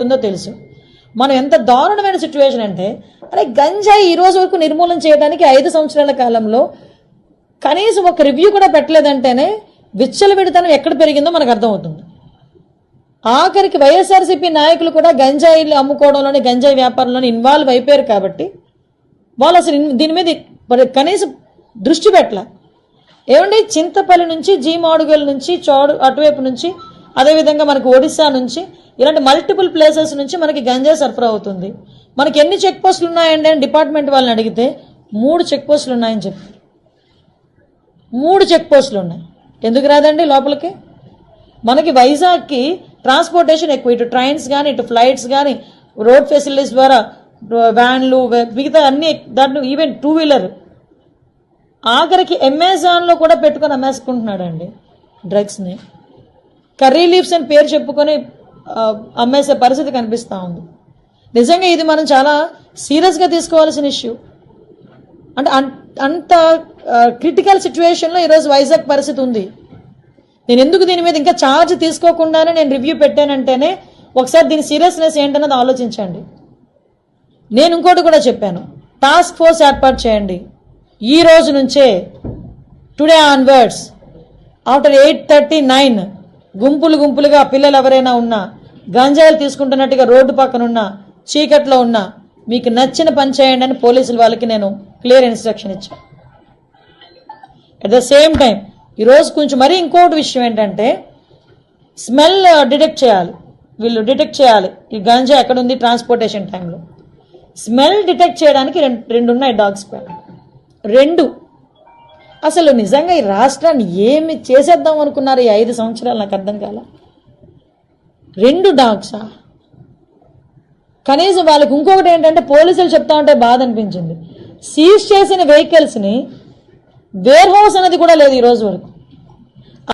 ఉందో తెలుసు. మనం ఎంత దారుణమైన సిచ్యువేషన్ అంటే, అరే గంజాయి ఈ రోజు వరకు నిర్మూలన చేయడానికి 5 సంవత్సరాల కాలంలో కనీసం ఒక రివ్యూ కూడా పెట్టలేదంటేనే విచ్చలవిడితనం ఎక్కడ పెరిగిందో మనకు అర్థమవుతుంది. ఆఖరికి వైఎస్ఆర్సీపీ నాయకులు కూడా గంజాయిలు అమ్ముకోవడంలోని, గంజాయి వ్యాపారంలోని ఇన్వాల్వ్ అయిపోయారు కాబట్టి వాళ్ళు అసలు దీని మీద కనీసం దృష్టి పెట్టలే. ఏమండి, చింతపల్లి నుంచి, జీమాడుగల్ నుంచి, అటువైపు నుంచి, అదేవిధంగా మనకి ఒడిశా నుంచి, ఇలాంటి మల్టిపుల్ ప్లేసెస్ నుంచి మనకి గంజాయి సరఫరా అవుతుంది. మనకి ఎన్ని చెక్ పోస్టులు ఉన్నాయండి అని డిపార్ట్మెంట్ వాళ్ళని అడిగితే 3 చెక్ పోస్టులు ఉన్నాయని చెప్పారు. 3 చెక్ పోస్టులు ఉన్నాయి. ఎందుకు రాదండి లోపలికి? మనకి వైజాగ్కి ట్రాన్స్పోర్టేషన్ ఎక్కువ, ఇటు ట్రైన్స్ కానీ, ఇటు ఫ్లైట్స్ కానీ, రోడ్ ఫెసిలిటీస్ ద్వారా వ్యాన్లు, మిగతా అన్ని, దాంట్లో ఈవెన్ 2 వీలర్, ఆఖరికి అమెజాన్లో కూడా పెట్టుకొని అమ్మేసుకుంటున్నాడండి డ్రగ్స్ని. కర్రీ లీవ్స్ అని పేరు చెప్పుకొని అమ్మేసే పరిస్థితి కనిపిస్తూ ఉంది. నిజంగా ఇది మనం చాలా సీరియస్గా తీసుకోవాల్సిన ఇష్యూ. అంటే అంత క్రిటికల్ సిచ్యువేషన్లో ఈరోజు వైజాగ్ పరిస్థితి ఉంది. నేను ఎందుకు దీని మీద ఇంకా ఛార్జ్ తీసుకోకుండానే నేను రివ్యూ పెట్టానంటేనే ఒకసారి దీని సీరియస్నెస్ ఏంటన్నది ఆలోచించండి. నేను ఇంకోటి కూడా చెప్పాను, టాస్క్ ఫోర్స్ ఏర్పాటు చేయండి. ఈ రోజు నుంచే, టుడే ఆన్వర్డ్స్, ఆఫ్టర్ 8:39 గుంపులుగా పిల్లలు ఎవరైనా ఉన్నా, గంజాయిలు తీసుకుంటున్నట్టుగా రోడ్డు పక్కన ఉన్నా, చీకట్లో ఉన్నా, మీకు నచ్చిన పని చేయండి అని పోలీసుల వాళ్ళకి నేను క్లియర్ ఇన్స్ట్రక్షన్ ఇచ్చాను. అట్ ద సేమ్ టైం ఈరోజు కొంచెం మరీ ఇంకోటి విషయం ఏంటంటే, స్మెల్ డిటెక్ట్ చేయాలి. వీళ్ళు డిటెక్ట్ చేయాలి ఈ గంజా ఎక్కడుంది ట్రాన్స్పోర్టేషన్ టైంలో. స్మెల్ డిటెక్ట్ చేయడానికి రెండు ఉన్నాయి డాగ్ స్క్వాడ్. 2. అసలు నిజంగా ఈ రాష్ట్రాన్ని ఏమి చేసేద్దాం అనుకున్నారు ఈ 5 సంవత్సరాలు? నాకు అర్థం కాల. 2 డాగ్సా? కనీసం వాళ్ళకి ఇంకొకటి ఏంటంటే, పోలీసులు చెప్తా ఉంటే బాధ అనిపించింది, సీజ్ చేసిన వెహికల్స్ని వేర్ హౌస్ అనేది కూడా లేదు ఈ రోజు వరకు.